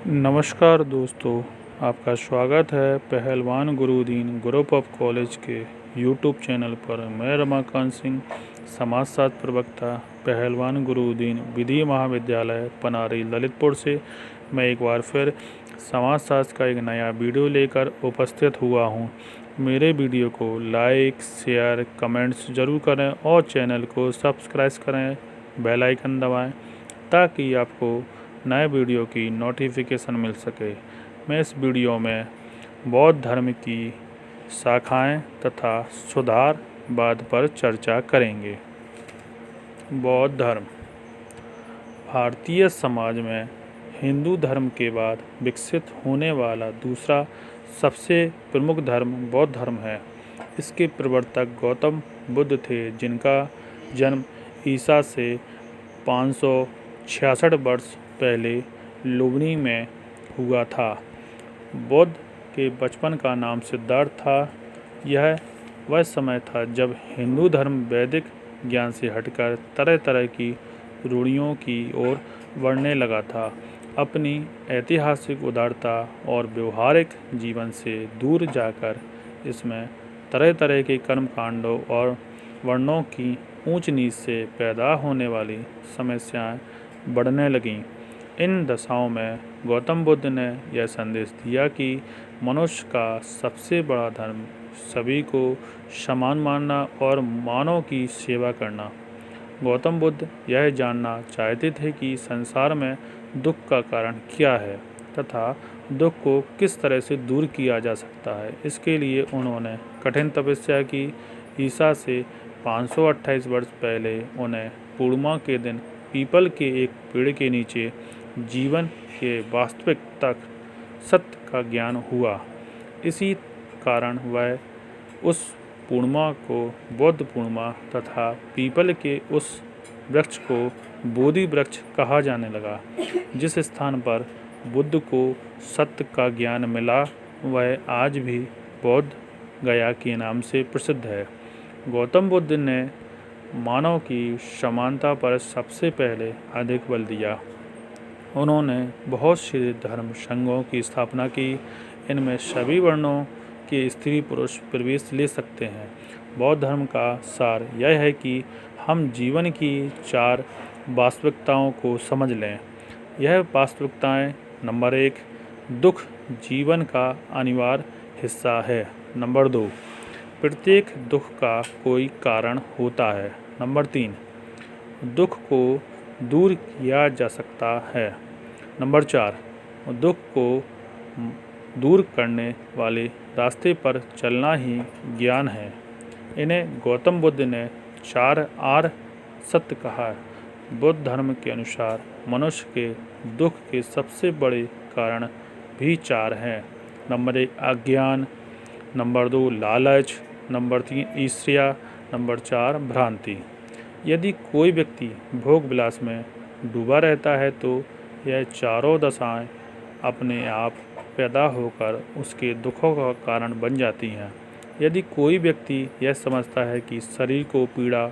नमस्कार दोस्तों, आपका स्वागत है पहलवान गुरुदीन ग्रुप ऑफ कॉलेज के यूट्यूब चैनल पर। मैं रमाकांत सिंह, समाजशास्त्र प्रवक्ता, पहलवान गुरुदीन विधि महाविद्यालय पनारी ललितपुर से मैं एक बार फिर समाजशास्त्र का एक नया वीडियो लेकर उपस्थित हुआ हूं। मेरे वीडियो को लाइक, शेयर, कमेंट्स ज़रूर करें और चैनल को सब्सक्राइब करें, बेल आइकन दबाएं ताकि आपको नए वीडियो की नोटिफिकेशन मिल सके। मैं इस वीडियो में बौद्ध धर्म की शाखाएं तथा सुधारवाद पर चर्चा करेंगे। बौद्ध धर्म भारतीय समाज में हिंदू धर्म के बाद विकसित होने वाला दूसरा सबसे प्रमुख धर्म बौद्ध धर्म है। इसके प्रवर्तक गौतम बुद्ध थे, जिनका जन्म ईसा से 566 वर्ष पहले लुम्बिनी में हुआ था। बुद्ध के बचपन का नाम सिद्धार्थ था। यह वह समय था जब हिंदू धर्म वैदिक ज्ञान से हटकर तरह तरह की रूढ़ियों की ओर बढ़ने लगा था। अपनी ऐतिहासिक उदारता और व्यवहारिक जीवन से दूर जाकर इसमें तरह तरह के कर्मकांडों और वर्णों की ऊंच नीच से पैदा होने वाली समस्याएं बढ़ने लगीं। इन दशाओं में गौतम बुद्ध ने यह संदेश दिया कि मनुष्य का सबसे बड़ा धर्म सभी को समान मानना और मानव की सेवा करना। गौतम बुद्ध यह जानना चाहते थे कि संसार में दुख का कारण क्या है तथा दुख को किस तरह से दूर किया जा सकता है। इसके लिए उन्होंने कठिन तपस्या की। ईसा से 528 वर्ष पहले उन्हें पूर्णिमा के दिन पीपल के एक पेड़ के नीचे जीवन के वास्तविक तक सत्य का ज्ञान हुआ। इसी कारण वह उस पूर्णिमा को बौद्ध पूर्णिमा तथा पीपल के उस वृक्ष को बोधि वृक्ष कहा जाने लगा। जिस स्थान पर बुद्ध को सत्य का ज्ञान मिला वह आज भी बौद्ध गया के नाम से प्रसिद्ध है। गौतम बुद्ध ने मानव की समानता पर सबसे पहले अधिक बल दिया। उन्होंने बहुत से धर्म संघों की स्थापना की। इनमें सभी वर्णों के स्त्री पुरुष प्रवेश ले सकते हैं। बौद्ध धर्म का सार यह है कि हम जीवन की 4 वास्तविकताओं को समझ लें। यह वास्तविकताएं: नंबर 1, दुख जीवन का अनिवार्य हिस्सा है। नंबर 2, प्रत्येक दुख का कोई कारण होता है। नंबर 3, दुख को दूर किया जा सकता है। नंबर 4, दुख को दूर करने वाले रास्ते पर चलना ही ज्ञान है। इन्हें गौतम बुद्ध ने 4 आर्य सत्य कहा। बुद्ध धर्म के अनुसार मनुष्य के दुख के सबसे बड़े कारण भी 4 हैं। नंबर 1, अज्ञान। नंबर 2, लालच। नंबर 3, ईर्ष्या। नंबर 4, भ्रांति। यदि कोई व्यक्ति भोग विलास में डूबा रहता है तो यह चारों दशाएं अपने आप पैदा होकर उसके दुखों का कारण बन जाती हैं। यदि कोई व्यक्ति यह समझता है कि शरीर को पीड़ा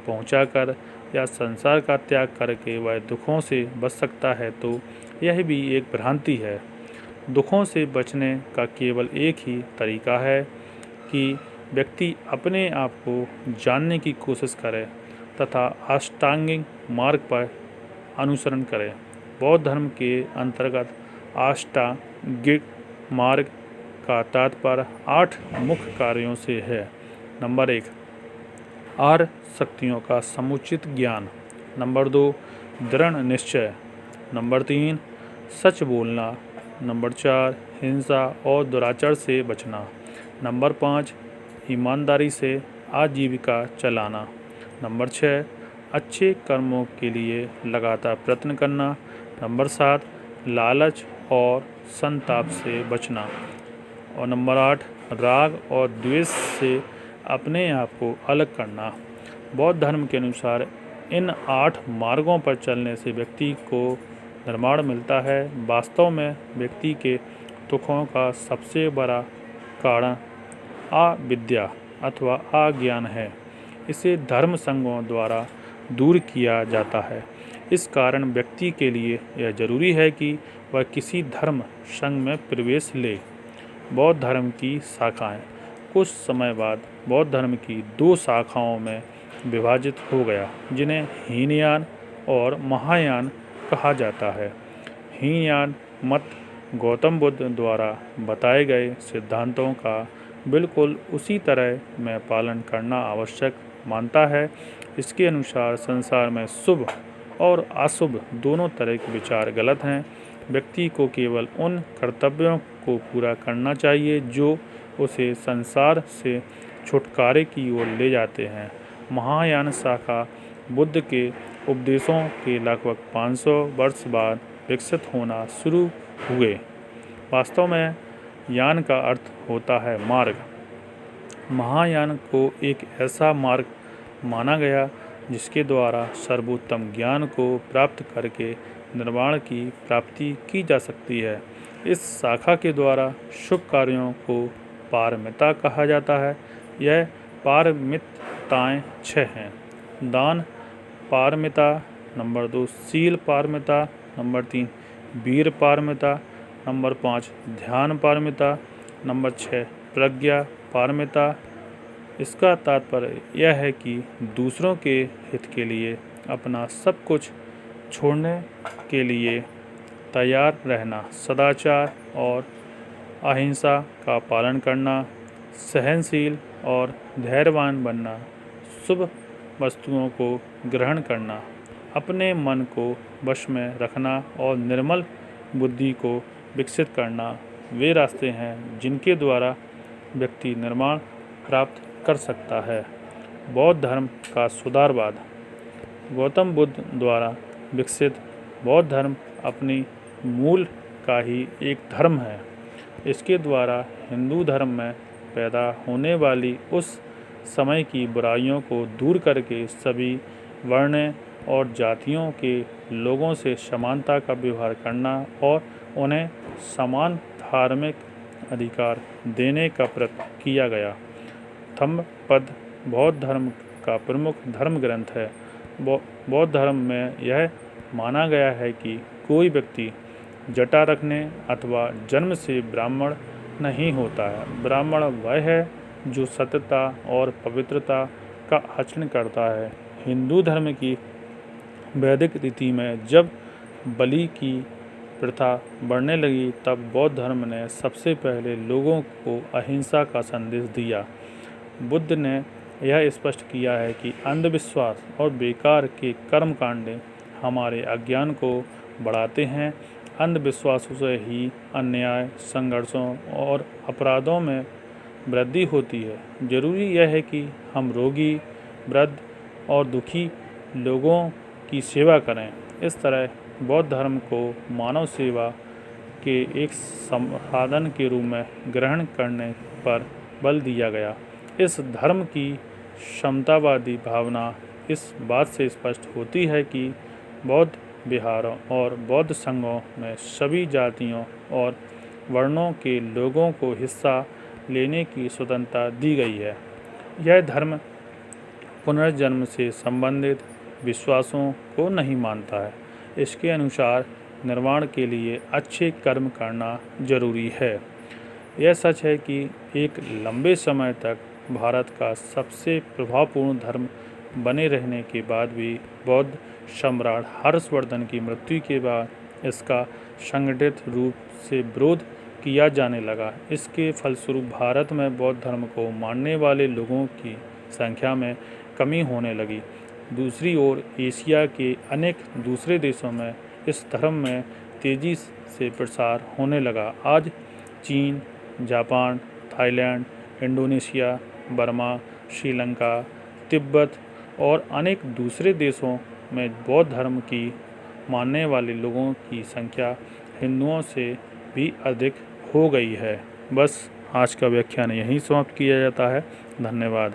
पहुंचाकर या संसार का त्याग करके वह दुखों से बच सकता है तो यह भी एक भ्रांति है। दुखों से बचने का केवल एक ही तरीका है कि व्यक्ति अपने आप को जानने की कोशिश करे तथा अष्टांगिक मार्ग पर अनुसरण करे। बौद्ध धर्म के अंतर्गत अष्टांगिक मार्ग का तात्पर्य 8 मुख्य कार्यों से है। नंबर 1, आर्य शक्तियों का समुचित ज्ञान। नंबर 2, दृढ़ निश्चय। नंबर 3, सच बोलना। नंबर 4, हिंसा और दुराचार से बचना। नंबर 5, ईमानदारी से आजीविका चलाना। नंबर 6, अच्छे कर्मों के लिए लगातार प्रयत्न करना। नंबर 7, लालच और संताप से बचना। और नंबर 8, राग और द्वेष से अपने आप को अलग करना। बौद्ध धर्म के अनुसार इन 8 मार्गों पर चलने से व्यक्ति को निर्वाण मिलता है। वास्तव में व्यक्ति के दुखों का सबसे बड़ा कारण अविद्या अथवा अज्ञान है। इसे धर्म संघों द्वारा दूर किया जाता है। इस कारण व्यक्ति के लिए यह जरूरी है कि वह किसी धर्म संघ में प्रवेश ले। बौद्ध धर्म की शाखाएं। कुछ समय बाद बौद्ध धर्म की 2 शाखाओं में विभाजित हो गया, जिन्हें हीनयान और महायान कहा जाता है। हीनयान मत गौतम बुद्ध द्वारा बताए गए सिद्धांतों का बिल्कुल उसी तरह में पालन करना आवश्यक मानता है। इसके अनुसार संसार में शुभ और अशुभ दोनों तरह के विचार गलत हैं। व्यक्ति को केवल उन कर्तव्यों को पूरा करना चाहिए जो उसे संसार से छुटकारे की ओर ले जाते हैं। महायान शाखा बुद्ध के उपदेशों के लगभग 500 वर्ष बाद विकसित होना शुरू हुए। वास्तव में यान का अर्थ होता है मार्ग। महायान को एक ऐसा मार्ग माना गया जिसके द्वारा सर्वोत्तम ज्ञान को प्राप्त करके निर्वाण की प्राप्ति की जा सकती है। इस शाखा के द्वारा शुभ कार्यों को पारमिता कहा जाता है। यह पारमिताएं 6 हैं। दान पारमिता, नंबर 2 शील पारमिता, नंबर 3 वीर पारमिता, नंबर 5 ध्यान पारमिता, नंबर 6 प्रज्ञा पारमिता। इसका तात्पर्य यह है कि दूसरों के हित के लिए अपना सब कुछ छोड़ने के लिए तैयार रहना, सदाचार और अहिंसा का पालन करना, सहनशील और धैर्यवान बनना, शुभ वस्तुओं को ग्रहण करना, अपने मन को वश में रखना और निर्मल बुद्धि को विकसित करना वे रास्ते हैं जिनके द्वारा व्यक्ति निर्वाण प्राप्त कर सकता है। बौद्ध धर्म का सुधारवाद। गौतम बुद्ध द्वारा विकसित बौद्ध धर्म अपनी मूल का ही एक धर्म है। इसके द्वारा हिंदू धर्म में पैदा होने वाली उस समय की बुराइयों को दूर करके सभी वर्ण और जातियों के लोगों से समानता का व्यवहार करना और उन्हें समान धार्मिक अधिकार देने का प्रयत्न किया गया। धम्मपद बौद्ध धर्म का प्रमुख धर्म ग्रंथ है। बौद्ध धर्म में यह माना गया है कि कोई व्यक्ति जटा रखने अथवा जन्म से ब्राह्मण नहीं होता है। ब्राह्मण वह है जो सत्यता और पवित्रता का आचरण करता है। हिंदू धर्म की वैदिक रीति में जब बलि की प्रथा बढ़ने लगी तब बौद्ध धर्म ने सबसे पहले लोगों को अहिंसा का संदेश दिया। बुद्ध ने यह स्पष्ट किया है कि अंधविश्वास और बेकार के कर्मकांड हमारे अज्ञान को बढ़ाते हैं। अंधविश्वासों से ही अन्याय, संघर्षों और अपराधों में वृद्धि होती है। जरूरी यह है कि हम रोगी, वृद्ध और दुखी लोगों की सेवा करें। इस तरह बौद्ध धर्म को मानव सेवा के एक साधन के रूप में ग्रहण करने पर बल दिया गया। इस धर्म की समतावादी भावना इस बात से स्पष्ट होती है कि बौद्ध विहारों और बौद्ध संघों में सभी जातियों और वर्णों के लोगों को हिस्सा लेने की स्वतंत्रता दी गई है। यह धर्म पुनर्जन्म से संबंधित विश्वासों को नहीं मानता है। इसके अनुसार निर्वाण के लिए अच्छे कर्म करना जरूरी है। यह सच है कि एक लंबे समय तक भारत का सबसे प्रभावपूर्ण धर्म बने रहने के बाद भी बौद्ध सम्राट हर्षवर्धन की मृत्यु के बाद इसका संगठित रूप से विरोध किया जाने लगा। इसके फलस्वरूप भारत में बौद्ध धर्म को मानने वाले लोगों की संख्या में कमी होने लगी। दूसरी ओर एशिया के अनेक दूसरे देशों में इस धर्म में तेज़ी से प्रसार होने लगा। आज चीन, Japan, Thailand, Indonesia, Burma, Sri Lanka, Tibet और अनेक दूसरे देशों में बौद्ध धर्म की मानने वाले लोगों की संख्या हिंदुओं से भी अधिक हो गई है। बस आज का व्याख्यान यहीं समाप्त किया जाता है। धन्यवाद।